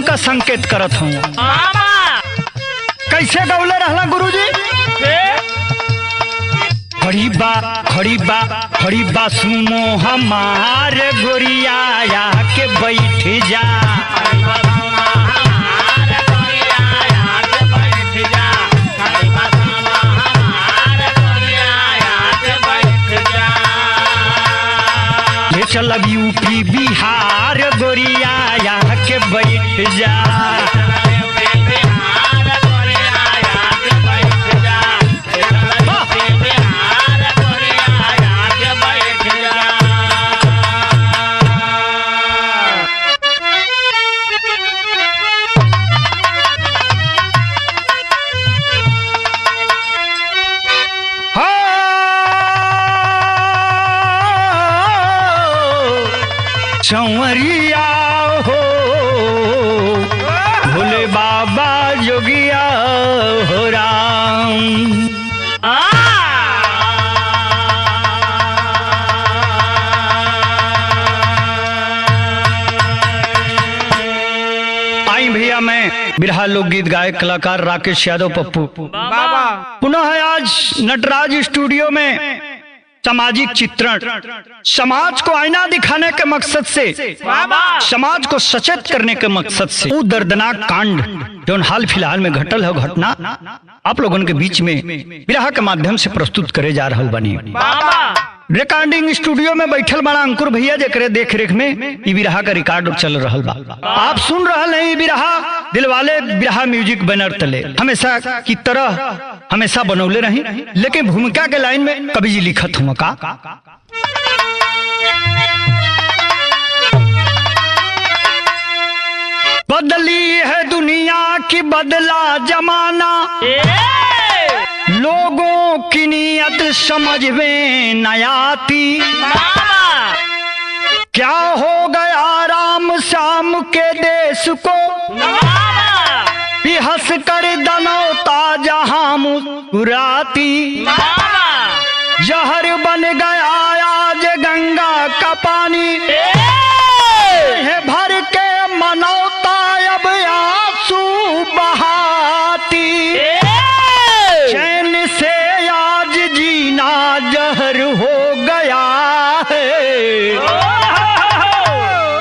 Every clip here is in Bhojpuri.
का संकेत करत हूँ। कैसे गौले रहला गुरुजी? खड़ी बा सुनो हमारे गोरिया के बैठ जा। चल यूपी बिहार गोरिया के बैठ जा। चौरिया हो भोले बाबा जोगिया हो राम। आई भैया मैं बिरहा लोकगीत गायक कलाकार राकेश यादव पप्पू पुनः आज नटराज स्टूडियो में सामाजिक चित्रण, समाज को आईना दिखाने के मकसद से, समाज को सचेत करने के मकसद से वो दर्दनाक कांड जो हाल फिलहाल में घटल है घटना आप लोगों के बीच में बिरहा के माध्यम से प्रस्तुत करे जा रहल बनी। रिकॉर्डिंग स्टूडियो में बैठल बड़ा अंकुर भैया जेकरे देख रेख में ई बिरहा का रिकॉर्ड चल रहल बा। आप सुन रहल हैं ई बिरहा दिलवाले बिरहा म्यूजिक बैनर तले हमेशा की तरह हमेशा बनौले रही, लेकिन भूमिका के लाइन में कवि जी लिखत हुआ का बदली है दुनिया की बदला जमाना, लोगों की नीयत समझ में न आती। क्या हो गया राम श्याम के देश को, हंस कर दनौता जहां मुस्कुराती। जहर बन गया आज गंगा का पानी, है भर के मनौता अब आंसू बहाती। चैन से आज जीना जहर हो गया है,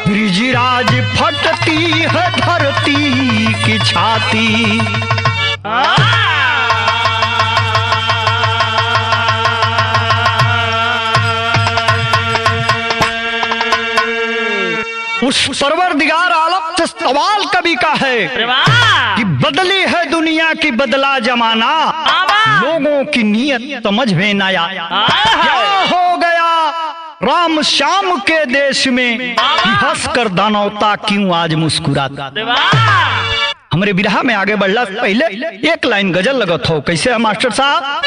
ब्रिजराज फटती है धरती की छाती। उस परवरदिगार आलम से सवाल कभी का है कि बदली है दुनिया की बदला जमाना, लोगों की नीयत समझ में न आया। क्या हो गया राम श्याम के देश में, हंस कर दानवता क्यों आज मुस्कुराता। हमारे बिरहा में आगे बढ़ला पहले एक लाइन गजल लगत हो, कैसे है मास्टर साहब?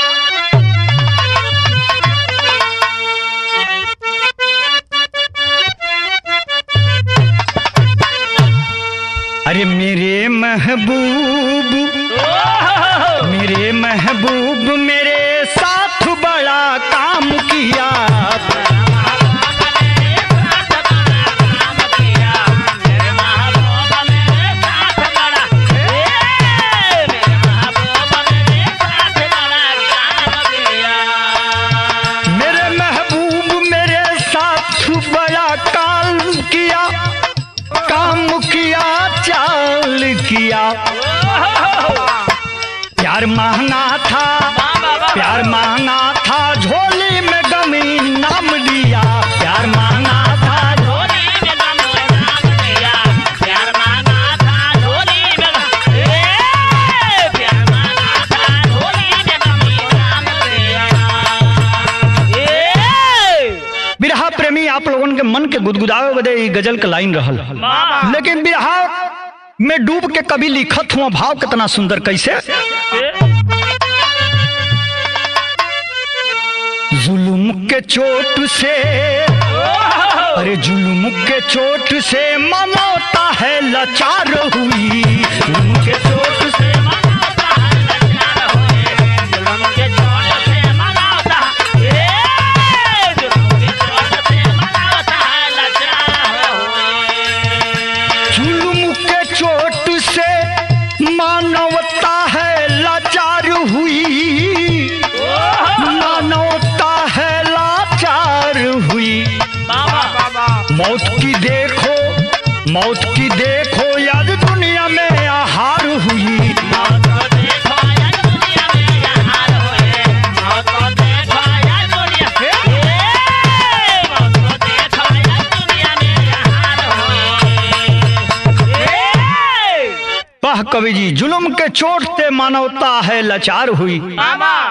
अरे मेरे महबूब मेरे साथ बड़ा काम किया। प्यार महंगा था झोली में गमी नाम दिया। प्यार महंगा था झोली में गमी नाम दिया। प्यार महंगा था झोली में प्यार महंगा था झोली में गमी नाम दिया। बिरहा प्रेमी आप लोगों के मन के गुदगुदावे बदे गजल का लाइन रहल, लेकिन बिरहा में डूब के कभी लिखत हुआ भाव कितना सुंदर कैसे? जुल्म के चोट से, अरे जुल्म के चोट से मनौता है लाचार हुई। जुल्म के चोट से मनौता है लाचार हुई। जुल्म के चोट से मनौता जुल्म के चोट से मनौता है लाचार हुई। जुल्म के चोट मौत की देखो आज दुनिया में आहार हुई, मौत को देखो आज दुनिया में हार हुए, मौत को देखो आज दुनिया मौत को देखो आज दुनिया में हार हुए। वह कवि जी जुल्म के चोट से मानवता है लाचार हुई,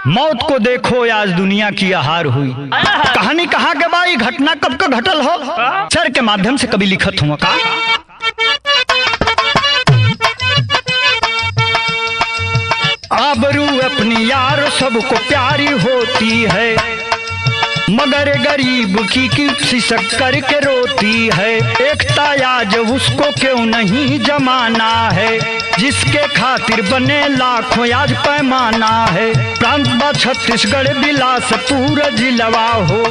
मौत को देखो आज दुनिया की आहार हुई। कहानी कहाँ के भाई, घटना कब का घटल हो, सर के माध्यम से कभी लिखत हुआ का। आबरू अपनी यार सबको प्यारी होती है, मगर गरीब की किसी शक्कर के रोती है। एकता आज उसको क्यों नहीं जमाना है, जिसके खातिर बने लाखों आज पैमाना है। प्रांत बा छत्तीसगढ़ बिलासपुर जिलवा हो,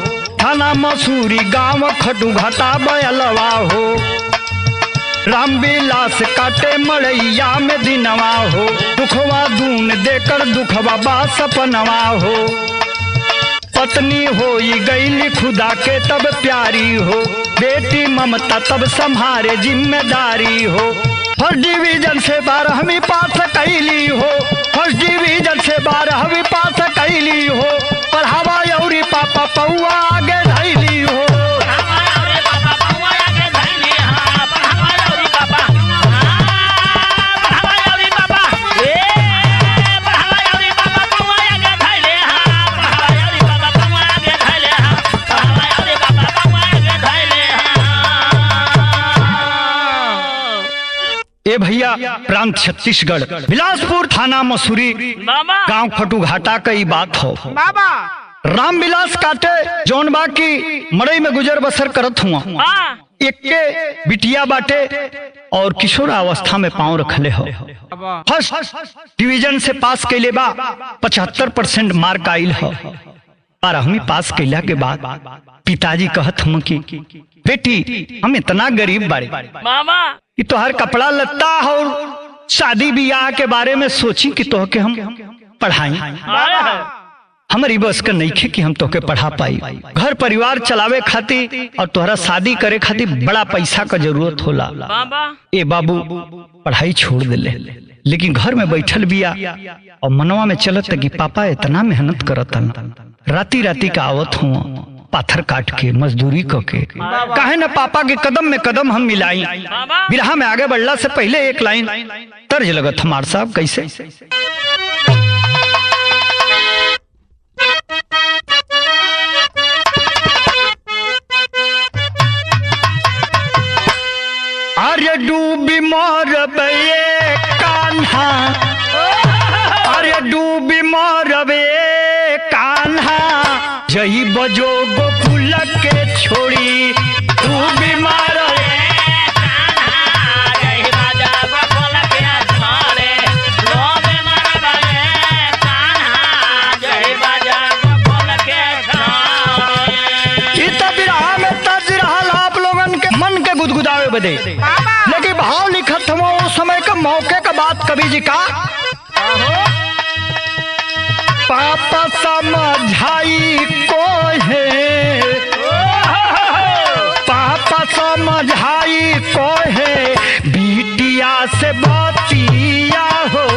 थाना मसूरी गांव खटू घाटा बयलवा हो। राम बिलास काटे मड़ैया में दिनवा हो, दुखवा दून देकर दुखवा बा सपनवा हो। पत्नी होई गई खुदा के तब प्यारी हो, बेटी ममता तब संभारे जिम्मेदारी हो। फर्स्ट डिवीजन से 12वीं पास कैली हो, फर्स्ट डिवीजन से 12वीं पास कैली हो। पढ़ावा यौरी पापा पौआ आगे धैली हो, ए भैया प्रांत छत्तीसगढ़ बिलासपुर थाना मसूरी गांव खटू घाटा का ही बात हो। राम बिलास काटे जौन बा की मड़ई में गुजर बसर करत हुआ, एक के बिटिया बाटे और किशोर अवस्था में पांव रखले हो। फर्स्ट डिवीजन से पास कैले बा, 75% मार्क आइल हो। 12वीं पास कैला के बाद पिताजी कहत हम कि बेटी हम इतना गरीब बारे कि तोहर कपड़ा लत्ता और शादी ब्याह के बारे में सोची कि तोह के हम पढ़ाई, हमारी बस का नहीं खे कि हम तोके पढ़ा पाई। घर परिवार चलावे खातिर और तोहरा शादी करे खातिर बड़ा पैसा का जरूरत होला। ए बाबू पढ़ाई छोड़ दिले, लेकिन घर में बैठल बिया और मनवा में चलत कि पापा इतना मेहनत करतन, राती राती का आवत हुआ पाथर काट के मजदूरी करके। काहे न पापा के कदम में कदम हम मिलाई। बिरहा में आगे बढ़ला से पहले एक लाइन तर्ज लगत हमार साहब कैसे। अरे डूबी मोर बे कान्हा, अरे डूबी मोर बे कान्हा, जही बजो गोकुल के छोड़ी। डूबी मोर गुदगुदावे बदे, लेकिन भाव लिखत हुआ उस समय का मौके का बात कवि जी का। पापा समझाई को है, पापा समझाई को है, बिटिया से बतिया हो।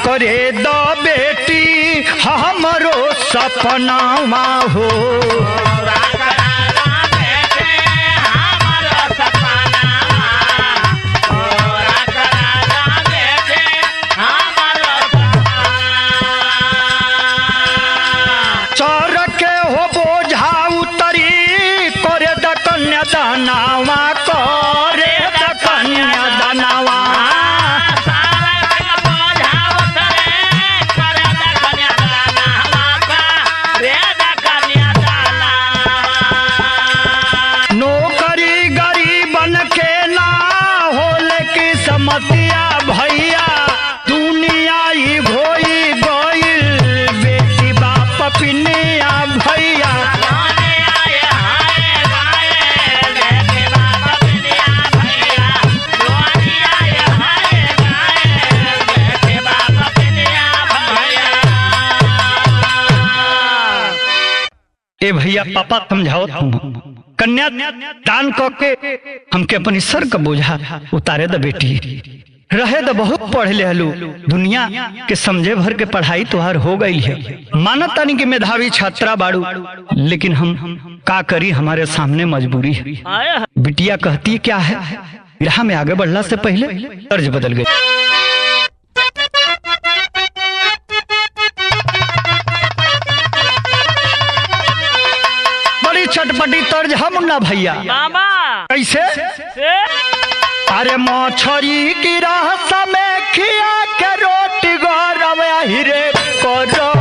करे दो बेटी हमरो सपनावा हो। चोर के हो बोझा उतरी करे द तनावा करे द कन्या दानवा नौकरी गरीबन के ना होले की समतिया भैया दुनिया ही भोई गइल बेटी बाप पिनिया भैया ए भैया पापा समझाओ तुम कन्या दान करके हमके अपनी सर का बोझा उतारे द बेटी रहे द बहुत पढ़ ले हलू दुनिया के समझे भर के पढ़ाई तुहार हो गई है मानत तानी की मेधावी छात्रा बाड़ू लेकिन हम का करी हमारे सामने मजबूरी है। बिटिया कहती क्या है विरहा में आगे बढ़ला से पहले तर्ज बदल गई। बड़ी चटपटी तर्ज है मुन्ना भैया कैसे अरे मछरी की रस में खिया के रोटी गरम हिरे करो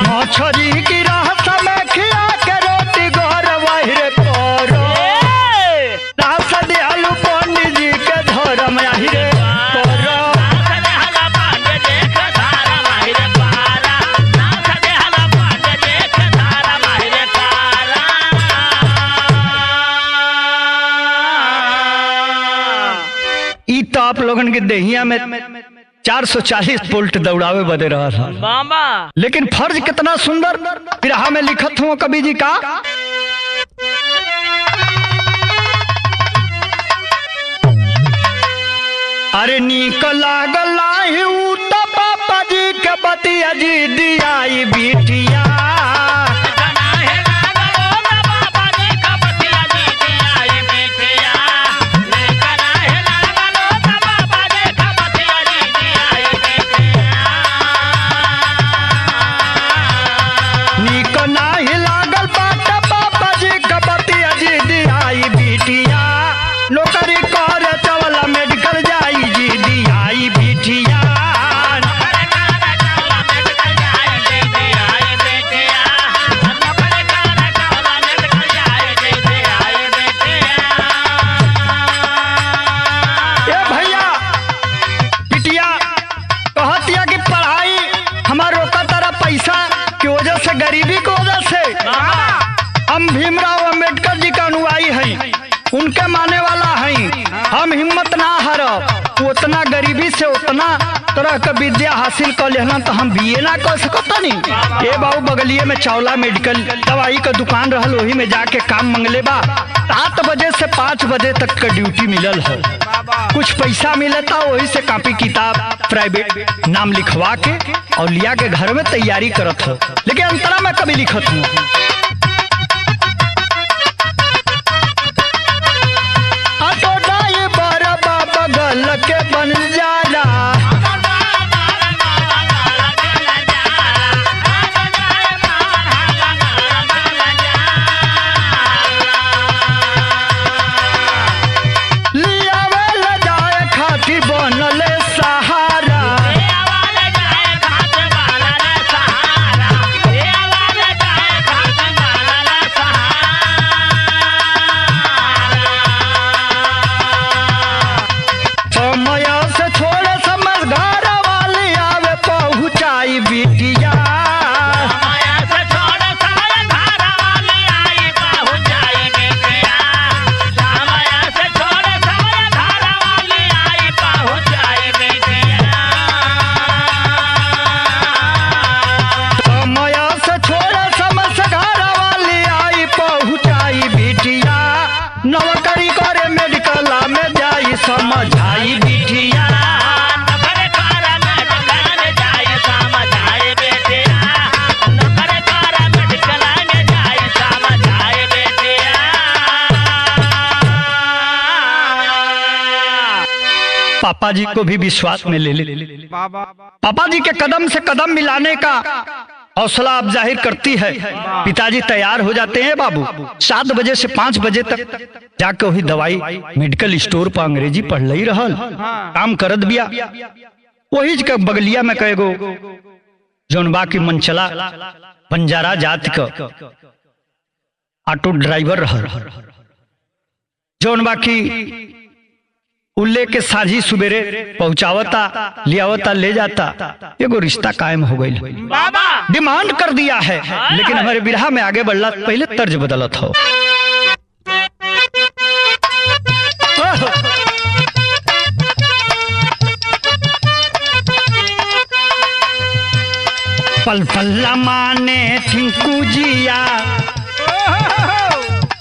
मछरी की रस में खिया के रोटी गरम हिरे करो दास दयालु पंडित जी के धर्म हिरे करो ई तो आप लोगन के देहिया में 440 वोल्ट दौड़ावे बदे रहा था लेकिन फर्ज कितना सुंदर बिरहा में लिखत हूँ कवि जी का अरे नीक लागल तो पापा जी के बतिया जी दियाई बिटिया नीक नाही लागल बात पापा जी के बतिया जी दियाई बिटिया नौकरी करे चवला मेडिकल जाई जी दियाई बिटिया ए भैया बिटिया कहतिया कि पढ़ाई हमार रोका तारा पैसा की वजह से गरीबी की वजह से हम भीमराव अंबेडकर जी का अनुयायी हैं उनके माने वाला हैं हम हिम्मत ना हारब उतना गरीबी से उतना तरह का विद्या हासिल कर लेना तो हम बीए ना कर सकता नहीं। ए बाबू बगलिए में चावला मेडिकल दवाई का दुकान रहल वही में जाके काम मंगले बा 7 बजे से 5 बजे तक का ड्यूटी मिलल है कुछ पैसा मिलता वही से कॉपी किताब प्राइवेट नाम लिखवा के और लिया के घर में तैयारी करत हो लेकिन अंतरा में कभी लिखत हूँ बगल के बन जाला लियावे ले जाए खातिर बनले सहारा समय से छोड़े समझ पापा जी को भी विश्वास में ले ले। पापा जी के कदम से कदम मिलाने का हौसला अब जाहिर करती है। पिताजी तैयार हो जाते हैं बाबू। 7 बजे से 5 बजे तक जाके वही दवाई मेडिकल स्टोर पर अंग्रेजी पढ़ लही रहल, काम करत बिया। वही के बगलिया में कएगो जौन बाकी मनचला बंजारा जाति का ऑटो ड्राइवर रहल, जौन बाकी उल्ले के साझी सुबेरे पहुंचावता, लियावता, ले जाता। एगो रिश्ता कायम हो गई। डिमांड कर दिया है, लेकिन हमारे बिरहा में आगे बढ़ला पहले तर्ज बदलत हो। पल पल माने टिंकू जिया,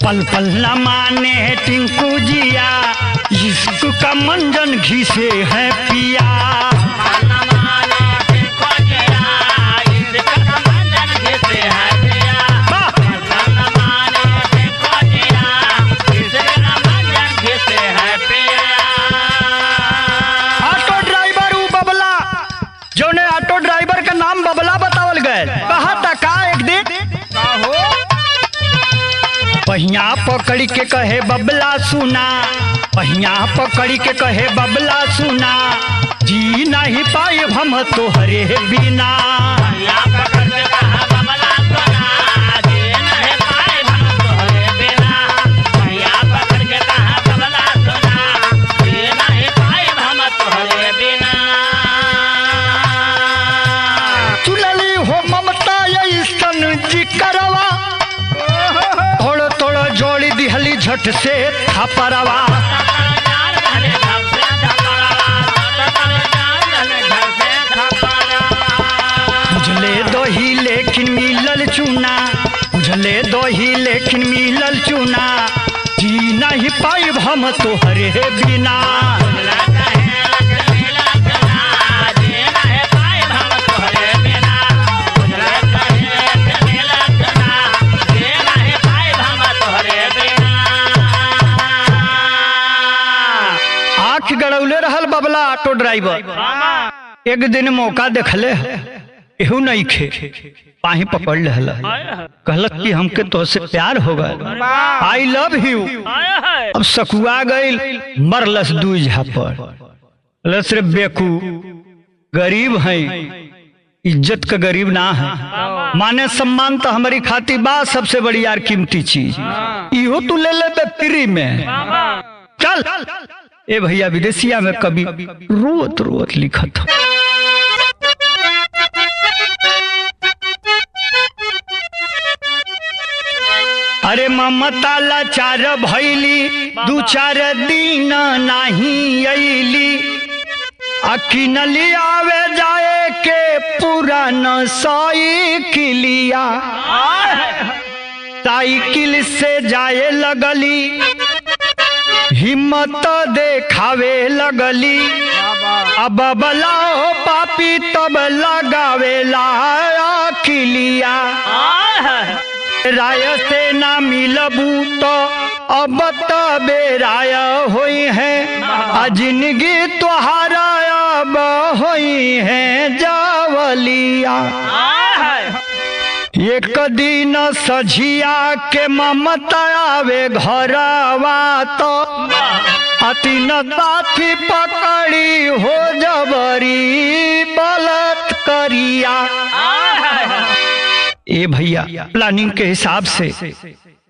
पल पल माने टिंकू जिया, इश्क का मंजन घिसे है पिया। ऑटो ड्राइवर ऊ बबला, जो ने ऑटो ड्राइवर का नाम बबला बतावल गए। कहा था का एक दिन पहिया पकड़ी के कहे बबला सुना, पहिया पकड़ी के कहे बबला सुना, जी नहीं पाए हम तोहरे बिना। चुलली हो ममता ऐसन जिकरवा, थोड़ा थोड़ा जोड़ी दिहली झट से थापरवा। बुझले दो ही लेकिन मिलल चूना, बुझले दो ही लेकिन मिलल चूना, जी नहीं पाई हम तोहरे बिना। आँख गड़ौले रहल बबला ऑटो ड्राइवर। एक दिन मौका देखले एहू नहीं खे, पाही पकड़ ले कहलक कि हमके तोहसे प्यार हो गए, आई लव यू। अब सकुआ गई, मरलस 2 झापड़। लस रे बेकू, गरीब है, इज्जत का गरीब ना है। माने सम्मान तो हमारी खाती बा सबसे बड़ी यार कीमती चीज, इहो तू ले ले फ्री में। चल ए भैया विदेशिया में कभी रोत रोत लिखत हो। अरे ममता लाचार भैली, 2-4 दिन नहीं अली, अकिनली आवे जाए के पुरान साइकिलिया। साइकिल से जाए लगली, हिम्मत देखावे लगली, अब बलाओ पापी तब लगावे ला किलिया। राय से ना मिलबू तो अब तबे राय होई है, जिंदगी तुहारा अब होई है जावलिया। एक दिन सझिया के ममता आवे घरवा तो, अतिन साथी पकड़ी हो जबरी बलत करिया। ए भैया प्लानिंग के हिसाब से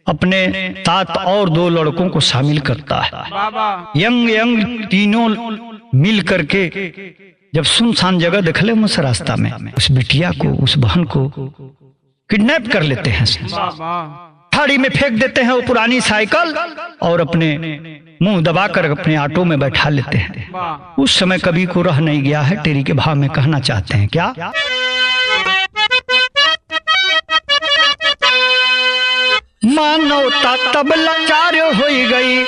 अपने साथ और 2 लड़कों को शामिल करता है। यंग यंग तीनों मिल करके जब सुनसान जगह देखले उस रास्ता में उस बिटिया को, उस बहन को किडनैप कर लेते हैं, थाड़ी में फेंक देते हैं वो पुरानी साइकिल, और अपने मुंह दबाकर अपने ऑटो में बैठा लेते हैं। उस समय कवि को रह नहीं गया है, टेरी के भाव में कहना चाहते हैं क्या? मानवता तब लाचार हो गई,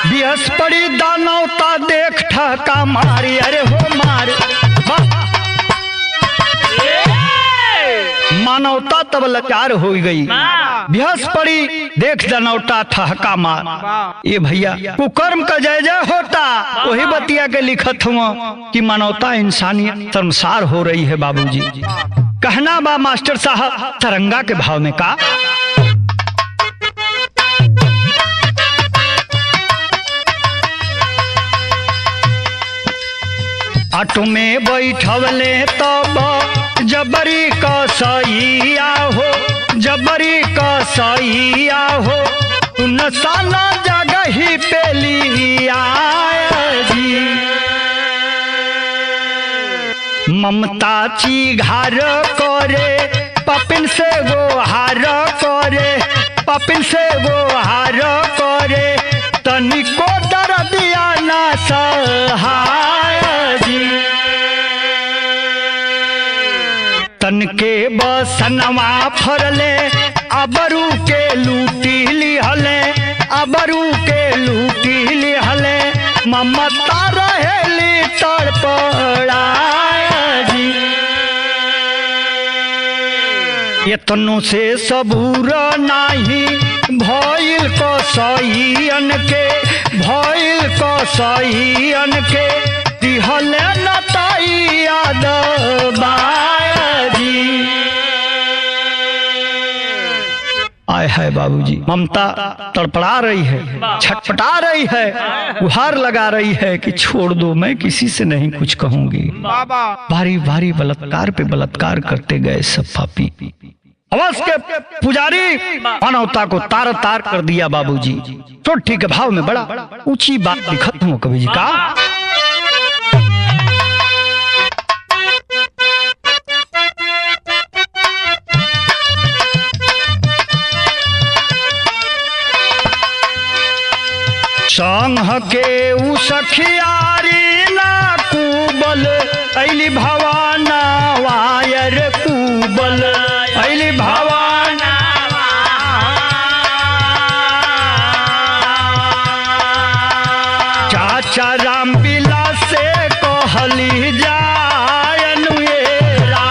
बृहस्पति दानवता देख ठका मारी। अरे हो मार मानवता तब लाचार हो गई। बेहस पड़ी देख जनौटा ठहका मार। ये भैया कुकर्म का जय जय होता, वही बतिया के लिखत हुआ कि मानवता इंसानियत शर्मसार हो रही है बाबूजी। कहना बा मास्टर साहब तरंगा के भाव में का ऑटो में बैठवले तब जबरी का सैया हो, जबरी का सैया हो, नसाना जगह ही पे लिया जी। ममता चीघार करे पपिन से गोहार करे, पपिन से गोहार करे, तनिको दर्दिया ना सहाय जी। तन के बसनवा फरले अबरू के लूटी लिहले, अबरू के लूटी लिहले, ममता रहेली तड़पड़ा जी। ये तनु से सबूर नाही भइल को सईन के, भइल को सईन के, दिहले नताई याद बाजी। आय है बाबूजी, ममता तड़पड़ा रही है, छटपटा रही है, गुहार लगा रही है कि छोड़ दो, मैं किसी से नहीं कुछ कहूंगी। भारी भारी बलात्कार पे बलात्कार करते गए सब पापी। अवश्य के पुजारी मानवता को तार तार कर दिया बाबूजी। तो ठीक है भाव में बड़ा ऊंची बात लिखत हूँ कवि जी का। संघ के उ सखियारी ना कुबल ऐली भवाना वायर कुबल ऐली भवाना। चाचा राम बिलास से कहली जायन येरा,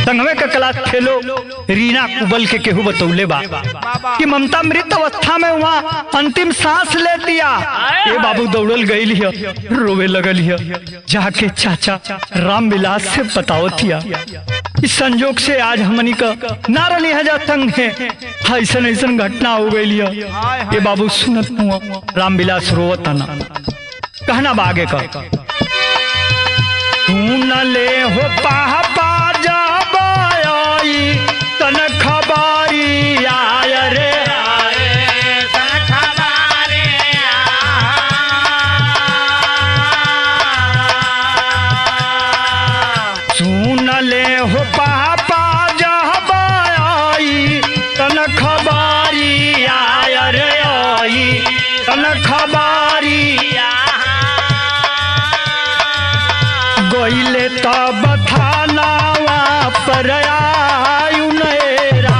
संगवे का कला खेलो रीना कुबल के केहू बतौले बा कि ममता मृत अवस्था में वहाँ अंतिम सांस ले दिया। ये बाबू दौड़ल गई लिया, रोवे लगल लिया, जाके चाचा राम विलास से बताओ थिया इस संजोग से आज हमनी का नारा लिहाजा तंग है, ऐसन ऐसन घटना हो गई लिया। ये बाबू सुनत हुआ राम विलास रोवत ना। कहना बागे का सुन ले हो पापा तन खबारी आय रे सुन ले हो पापा जब आई तन खबारी आय रे आई तन खबारी गईले तब थानावा पर आयु नेरा।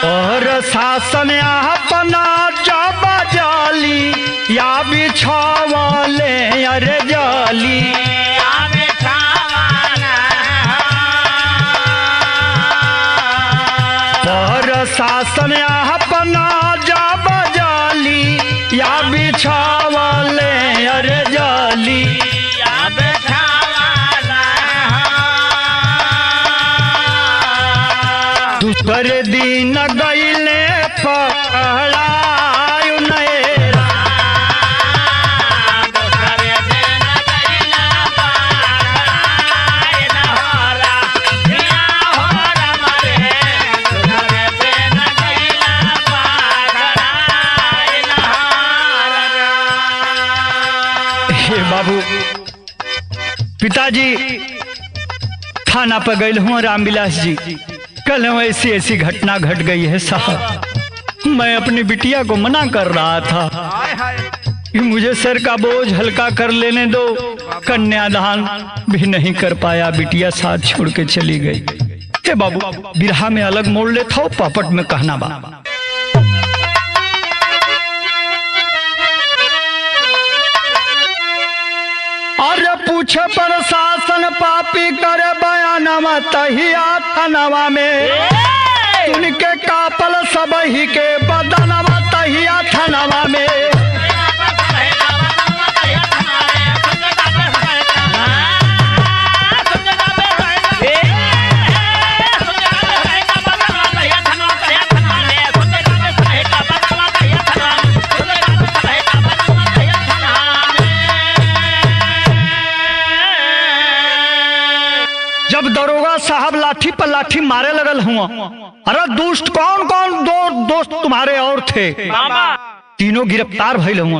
और शासन अपना जब जाली या बिछावले अरे जाली, शासन अपना जब जाली या बिछावले अरे जाली, दूसरे दिन गईले पकड़ायु नेरा। बाबू पिताजी थाना पर गए हूँ रामविलास जी, कल ऐसी ऐसी घटना घट गई है साहब। मैं अपनी बिटिया को मना कर रहा था कि मुझे सर का बोझ हल्का कर लेने दो, कन्यादान भी नहीं कर पाया, बिटिया साथ छोड़ के चली गई। हे बाबू, बिरहा में अलग मोड़ लेता हो, पापट में कहना बा। अरे पूछे प्रशासन पापी करे बयानवा तहिया थनवा में, उनके कापल सब ही के बदनवा तहिया थनवा में। जब दरोगा साहब लाठी पर लाठी मारे लगल हुआ, अरे दुष्ट कौन कौन दोस्त तुम्हारे और थे, तीनों गिरफ्तार भइल हुआ।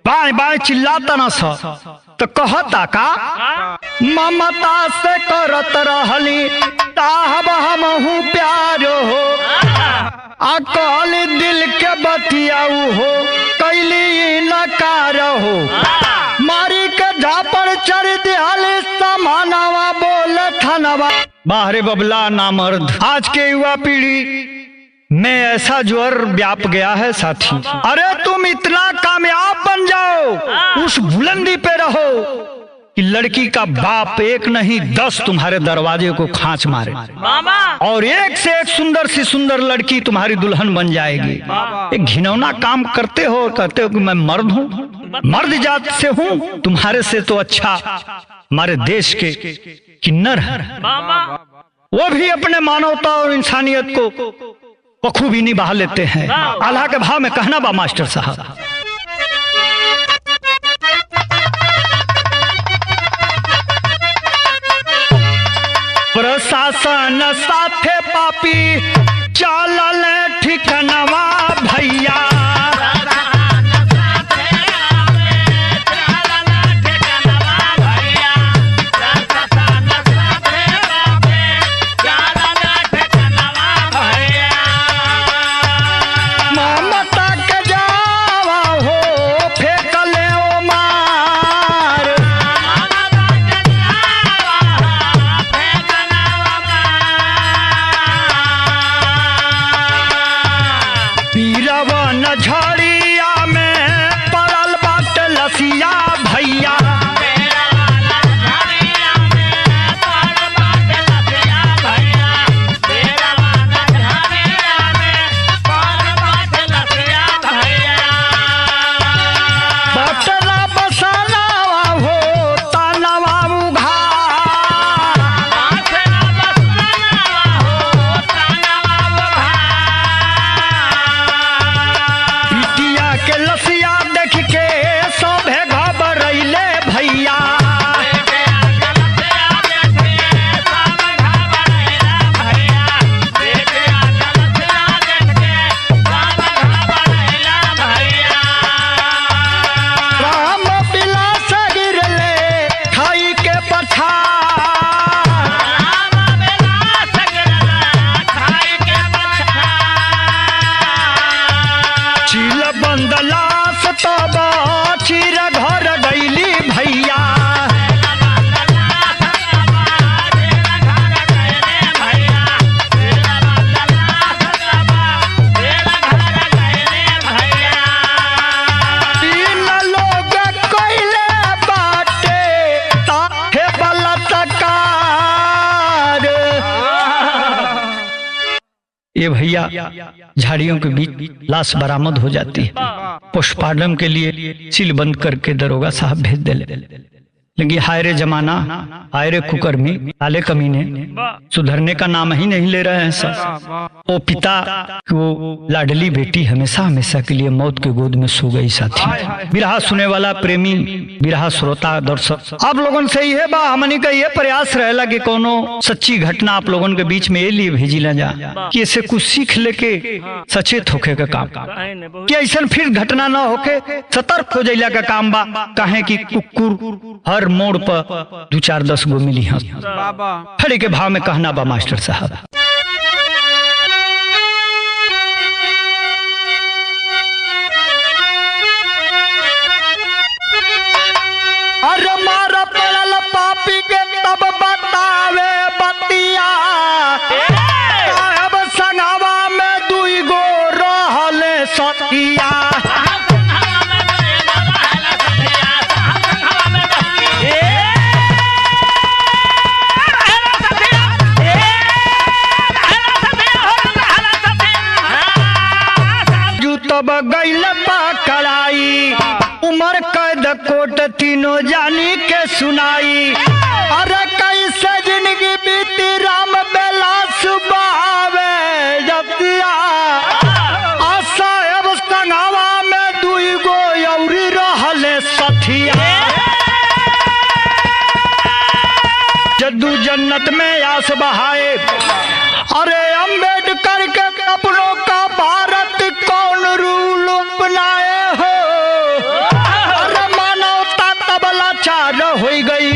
बाएं बाएं चिल्लाता न सा तो कहता का, ममता से करत रहली साहब हमहू प्यार हो, अकल दिल के बतियाऊ हो, कैली नकार हो, मारी के झापड़ चढ़ दियाली समानवा बोल थनवा। बाहरे बबला नामर्द, आज के युवा पीढ़ी में ऐसा ज्वर व्याप गया है साथी। अरे तुम इतना कामयाब बन जाओ, उस बुलंदी पे रहो कि लड़की का बाप एक नहीं 10 तुम्हारे दरवाजे को खांच मारे, और एक से एक सुंदर सी सुंदर लड़की तुम्हारी दुल्हन बन जाएगी। एक घिनौना काम करते हो, कहते हो कि मैं मर्द हूँ, मर्द जात से हूँ, तुम्हारे से तो अच्छा हमारे देश के किन्नर है, वो भी अपने मानवता और इंसानियत को बखूबी निभा लेते हैं। आल्हा के भाव में कहना बा मास्टर साहब। प्रशासन साथे पापी चालल ठिकनवा भैया, झड़िया में पड़ल बाट लसिया भैया, बटला बसलावा हो तानवा उघार, बिटिया के लसिया देख के सभे घबरैले भैया, राम बिलास गिरले खाई के पछाड़, चील बंद लाश तब चीर घर गईली भैया, तीन लोग कइले बाटे ताहे बलात्कार। ये भैया झाड़ियों के बीच लाश बरामद हो जाती है, पोस्टमार्टम के लिए सील बंद करके दरोगा साहब भेज दे। लेकिन हायरे जमाना, हायरे कुकर्मी, काले कमीने सुधरने का नाम ही नहीं ले रहे हैं सब। वो पिता वो लाडली बेटी हमेशा हमेशा के लिए मौत के गोद में सो गई साथी। बिरहा सुने वाला प्रेमी, बिरहा श्रोता दर्शक, आप लोगों से ये बा हमनी का ये प्रयास रहेला कि कोनो सच्ची घटना आप लोगों के बीच में ये लिए भेजी ला जा कि इससे कुछ सीख लेके सचेत होके का काम, कि ऐसा फिर घटना न होके सतर्क हो जाइला का काम बा। कहे कि कुकुर हर हर मोड़ पर 2-4-10 गो मिली हैं। खड़ी के भाव में कहना बा मास्टर साहब, अरे मारा पड़ल पापी के तब बतावे बतिया, साहब संगवा में 2 गो रहले सतिया। तब गैल पकड़ाई, उमर कैद कोट तीनों जानी के सुनाई। अरे कैसे जिंदगी बीती राम बेलास बहावे जतिया, साहब संगवा में 2 गो औरी रहले सथिया। जद्दू जन्नत में आस बहाए, अरे अम्बेडकर के अपनों का भारत कौन रूल अपनाए हो, अरे मानवता तब लाचार हो गई,